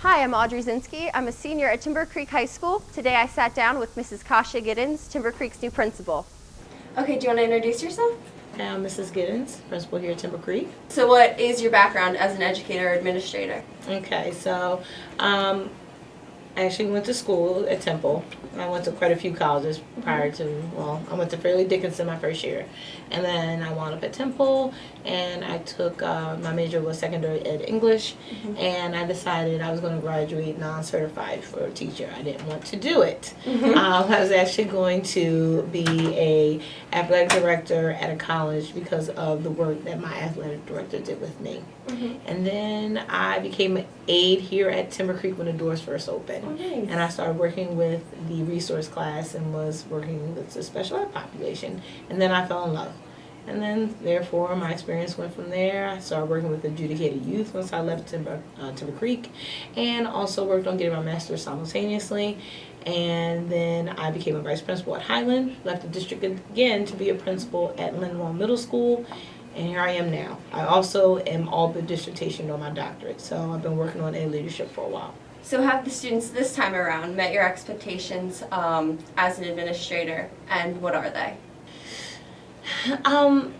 Hi, I'm Audrey Zycinsky. I'm a senior at Timber Creek High School. Today I sat down with Mrs. Kasha Giddins, Timber Creek's new principal. Okay, do you want to introduce yourself? I'm Mrs. Giddins, principal here at Timber Creek. So what is your background as an educator or administrator? Okay, so I actually went to school at Temple. I went to quite a few colleges prior to, well, I went to Fairleigh Dickinson my first year. And then I wound up at Temple, and I took, my major was secondary ed English, and I decided I was going to graduate non-certified for a teacher. I didn't want to do it. I was actually going to be a athletic director at a college because of the work that my athletic director did with me. And then I became an aide here at Timber Creek when the doors first opened. Oh, nice. And I started working with the resource class and was working with the special ed population. And then I fell in love. And then, therefore, my experience went from there. I started working with adjudicated youth once I left Timber Creek, and also worked on getting my master's simultaneously. And then I became a vice principal at Highland, left the district again to be a principal at Lindenwood Middle School, and here I am now. I also am all but dissertation on my doctorate, so I've been working on ed leadership for a while. So have the students this time around met your expectations as an administrator, and what are they?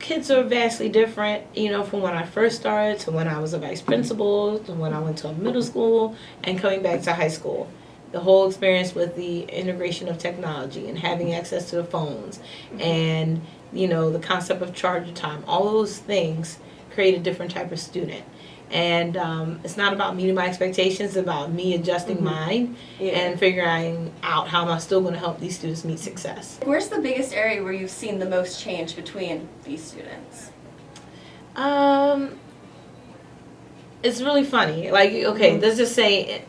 Kids are vastly different, you know, from when I first started to when I was a vice principal to when I went to a middle school and coming back to high school. The whole experience with the integration of technology and having access to the phones and, you know, the concept of charger time, all those things create a different type of student. And it's not about meeting my expectations, it's about me adjusting mine and figuring out how am I still going to help these students meet success. Where's the biggest area where you've seen the most change between these students? It's really funny. Like, okay, let's just say,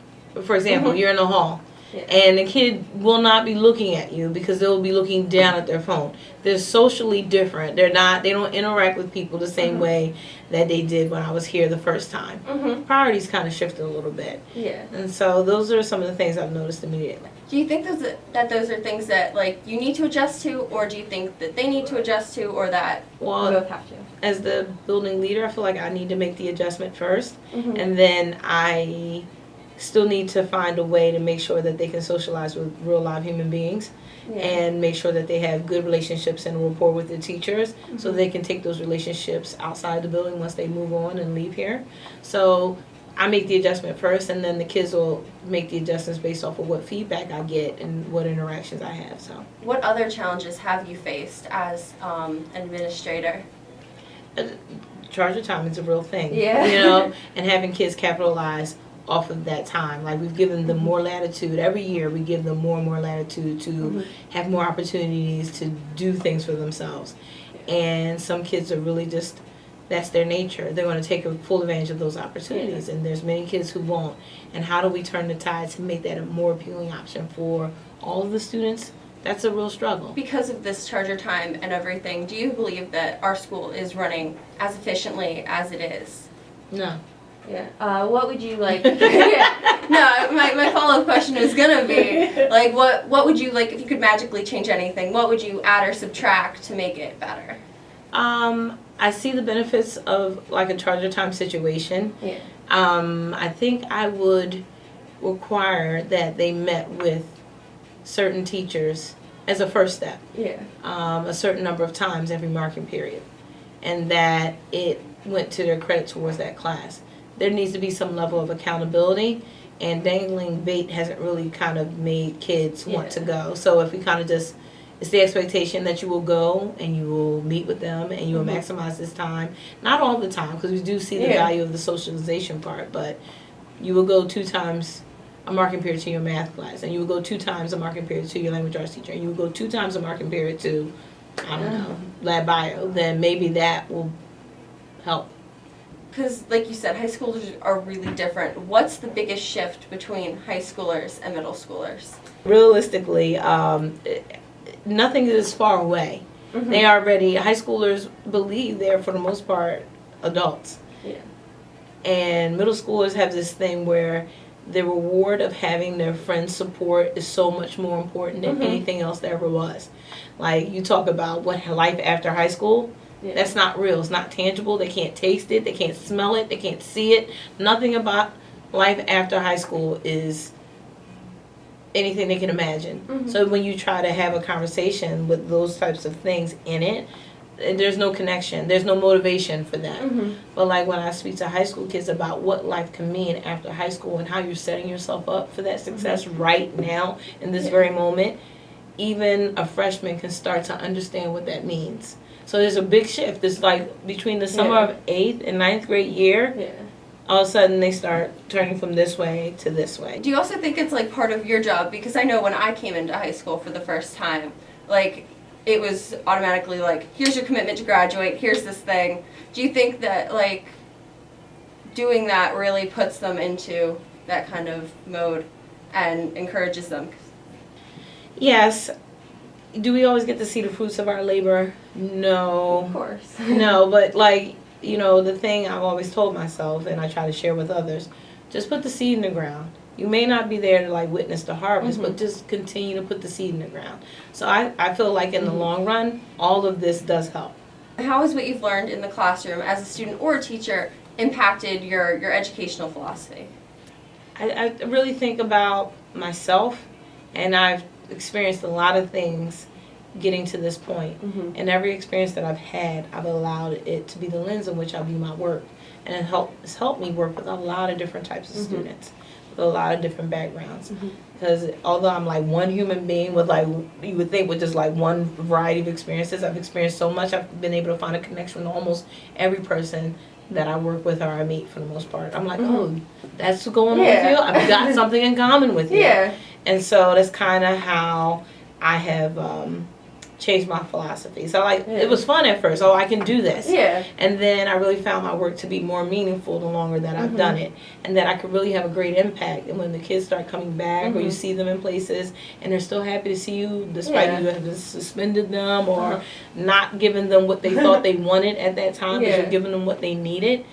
for example, you're in the hall. And the kid will not be looking at you because they'll be looking down at their phone. They're socially different. They don't interact with people the same way that they did when I was here the first time. Priorities kind of shifted a little bit. And so those are some of the things I've noticed immediately. Do you think those are things that like you need to adjust to, or do you think that they need to adjust to, or that you both have to? As the building leader, I feel like I need to make the adjustment first, and then I still need to find a way to make sure that they can socialize with real live human beings and make sure that they have good relationships and rapport with the teachers so they can take those relationships outside the building once they move on and leave here. So I make the adjustment first, and then the kids will make the adjustments based off of what feedback I get and what interactions I have. So, what other challenges have you faced as an administrator? Charge of time is a real thing, you know, and having kids capitalize off of that time. Like, we've given them more latitude. Every year we give them more and more latitude to have more opportunities to do things for themselves. And some kids are really just, that's their nature. They're going to take full advantage of those opportunities, and there's many kids who won't. And how do we turn the tide to make that a more appealing option for all of the students? That's a real struggle. Because of this charger time and everything, do you believe that our school is running as efficiently as it is? No. What would you like? No, my follow-up question was gonna be like, what would you like if you could magically change anything? What would you add or subtract to make it better? I see the benefits of like a charger time situation. I think I would require that they met with certain teachers as a first step. A certain number of times every marking period, and that it went to their credit towards that class. There needs to be some level of accountability, and dangling bait hasn't really kind of made kids want to go. So if we kind of just, it's the expectation that you will go and you will meet with them and you will maximize this time. Not all the time, because we do see the value of the socialization part, but you will go 2 times a marking period to your math class, and you will go 2 times a marking period to your language arts teacher, and you will go 2 times a marking period to, I don't know, lab bio. Then maybe that will help. Because, like you said, high schoolers are really different. What's the biggest shift between high schoolers and middle schoolers? Realistically, nothing is far away. They already, high schoolers believe they're, for the most part, adults. And middle schoolers have this thing where the reward of having their friends' support is so much more important than anything else there ever was. Like, you talk about what life after high school. That's not real. It's not tangible. They can't taste it. They can't smell it. They can't see it. Nothing about life after high school is anything they can imagine. Mhm. So when you try to have a conversation with those types of things in it, there's no connection, there's no motivation for that. Mhm. But like when I speak to high school kids about what life can mean after high school and how you're setting yourself up for that success right now in this very moment, even a freshman can start to understand what that means. So there's a big shift. It's like between the summer of 8th and 9th grade year, all of a sudden they start turning from this way to this way. Do you also think it's like part of your job? Because I know when I came into high school for the first time, like it was automatically like, here's your commitment to graduate, here's this thing. Do you think that like doing that really puts them into that kind of mode and encourages them? Yes. Do we always get to see the fruits of our labor? No. Of course. No, but like, you know, the thing I've always told myself and I try to share with others, just put the seed in the ground. You may not be there to like witness the harvest, but just continue to put the seed in the ground. So I feel like in the long run, all of this does help. How has what you've learned in the classroom as a student or a teacher impacted your educational philosophy? I really think about myself, and I've experienced a lot of things getting to this point. And every experience that I've had, I've allowed it to be the lens in which I view my work. And it's helped me work with a lot of different types of students, with a lot of different backgrounds. Because although I'm like one human being with like, you would think with just like one variety of experiences, I've experienced so much, I've been able to find a connection with almost every person that I work with or I meet for the most part. I'm like, oh, that's what's going on with you? I've got something in common with you. And so that's kind of how I have changed my philosophy. So like, it was fun at first. Oh, I can do this. And then I really found my work to be more meaningful the longer that I've done it. And that I could really have a great impact. And when the kids start coming back or you see them in places and they're still happy to see you despite you having suspended them or not giving them what they thought they wanted at that time because you're giving them what they needed.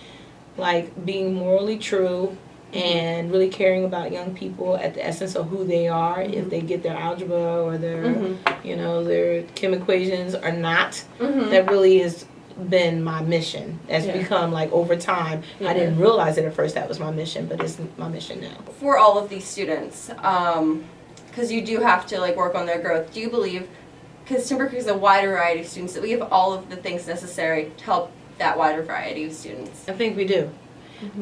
Like being morally true and really caring about young people at the essence of who they are, if they get their algebra or their, you know, their chem equations or not. That really has been my mission. That's become like over time. I didn't realize it at first that was my mission, but it's my mission now. For all of these students, because you do have to like work on their growth, do you believe, because Timber Creek is a wide variety of students, that we have all of the things necessary to help that wider variety of students? I think we do.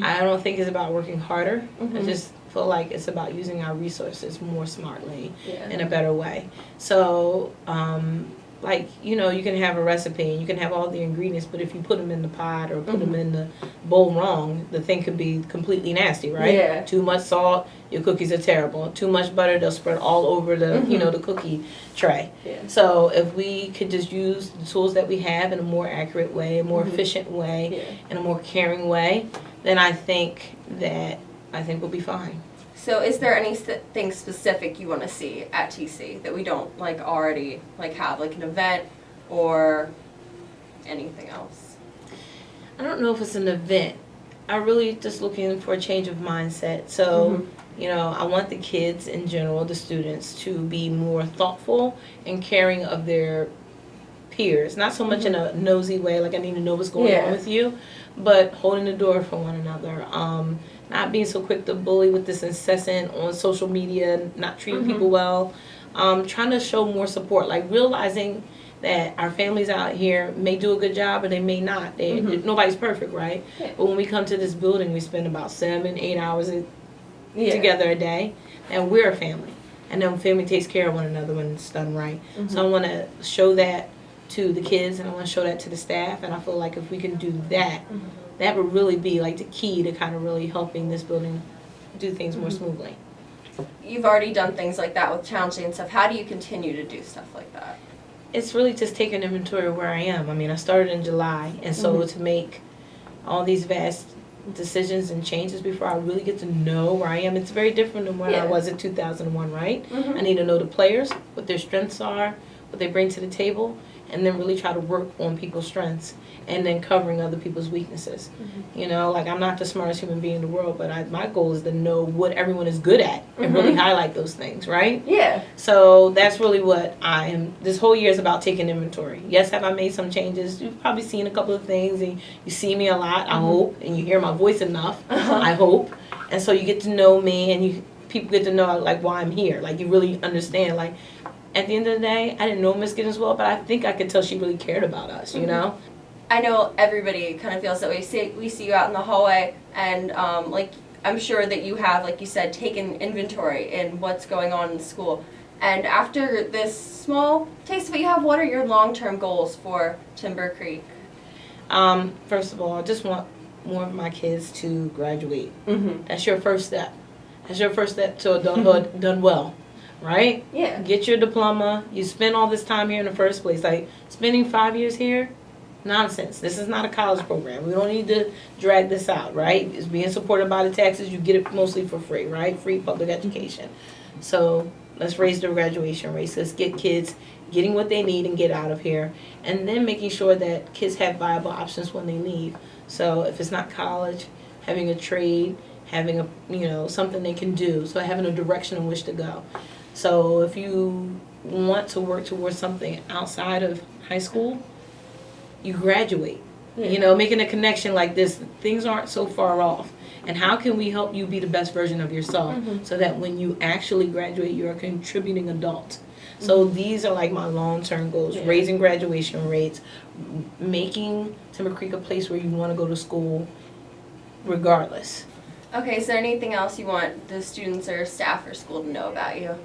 I don't think it's about working harder. I just feel like it's about using our resources more smartly in a better way. So, like, you know, you can have a recipe and you can have all the ingredients, but if you put them in the pot or put them in the bowl wrong, the thing could be completely nasty, right? Too much salt, your cookies are terrible. Too much butter, they'll spread all over the, you know, the cookie tray. So if we could just use the tools that we have in a more accurate way, a more efficient way, in a more caring way, then I think we'll be fine. So is there anything specific you want to see at TC that we don't like already like have, like an event or anything else? I don't know if it's an event. I'm really just looking for a change of mindset. So, you know, I want the kids in general, the students, to be more thoughtful and caring of their peers. Not so much in a nosy way, like I need to know what's going on with you, but holding the door for one another. Not being so quick to bully with this incessant on social media, not treating people well. Trying to show more support, like realizing that our families out here may do a good job or they may not. Nobody's perfect, right? But when we come to this building, we spend about 7-8 hours together a day, and we're a family. And then family takes care of one another when it's done right. So I want to show that to the kids, and I want to show that to the staff, and I feel like if we can do that, that would really be like the key to kind of really helping this building do things more smoothly. You've already done things like that with challenging and stuff. How do you continue to do stuff like that? It's really just taking inventory of where I am. I mean, I started in July, and so to make all these vast decisions and changes before I really get to know where I am, it's very different than where I was in 2001, right? I need to know the players, what their strengths are, what they bring to the table, and then really try to work on people's strengths and then covering other people's weaknesses. You know, like I'm not the smartest human being in the world, but my goal is to know what everyone is good at and really highlight those things, right? So that's really what I am. This whole year is about taking inventory. Yes, have I made some changes? You've probably seen a couple of things, and you see me a lot, I hope, and you hear my voice enough, I hope. And so you get to know me, and people get to know like why I'm here. Like you really understand. Like at the end of the day, I didn't know Miss Giddins well, but I think I could tell she really cared about us. You know. I know everybody kind of feels that way. We see you out in the hallway, and like I'm sure that you have, like you said, taken inventory in what's going on in the school. And after this small taste of what you have, what are your long-term goals for Timber Creek? First of all, I just want more of my kids to graduate. Mm-hmm. That's your first step. That's your first step to adulthood done well, right? Yeah. Get your diploma. You spend all this time here in the first place. Like spending 5 years here, nonsense. This is not a college program. We don't need to drag this out, right? It's being supported by the taxes. You get it mostly for free, right? Free public education. So let's raise the graduation rates. Let's get kids getting what they need and get out of here. And then making sure that kids have viable options when they leave. So if it's not college, having a trade, having a, something they can do. So having a direction in which to go. So if you want to work towards something outside of high school, you graduate. Yeah. Making a connection like this, things aren't so far off. And how can we help you be the best version of yourself so that when you actually graduate, you're a contributing adult? So these are like my long-term goals, raising graduation rates, making Timber Creek a place where you want to go to school regardless. Okay, is there anything else you want the students or staff or school to know about you?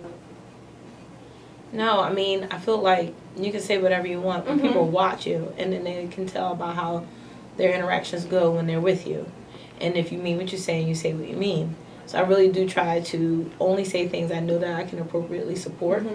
No, I feel like you can say whatever you want, but people watch you, and then they can tell about how their interactions go when they're with you. And if you mean what you're saying, you say what you mean. So I really do try to only say things I know that I can appropriately support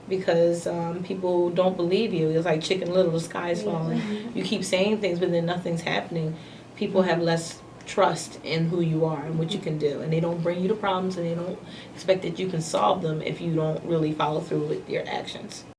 because people don't believe you. It's like Chicken Little, the sky is falling. You keep saying things, but then nothing's happening. People have less trust in who you are and what you can do. And they don't bring you the problems, and they don't expect that you can solve them if you don't really follow through with your actions.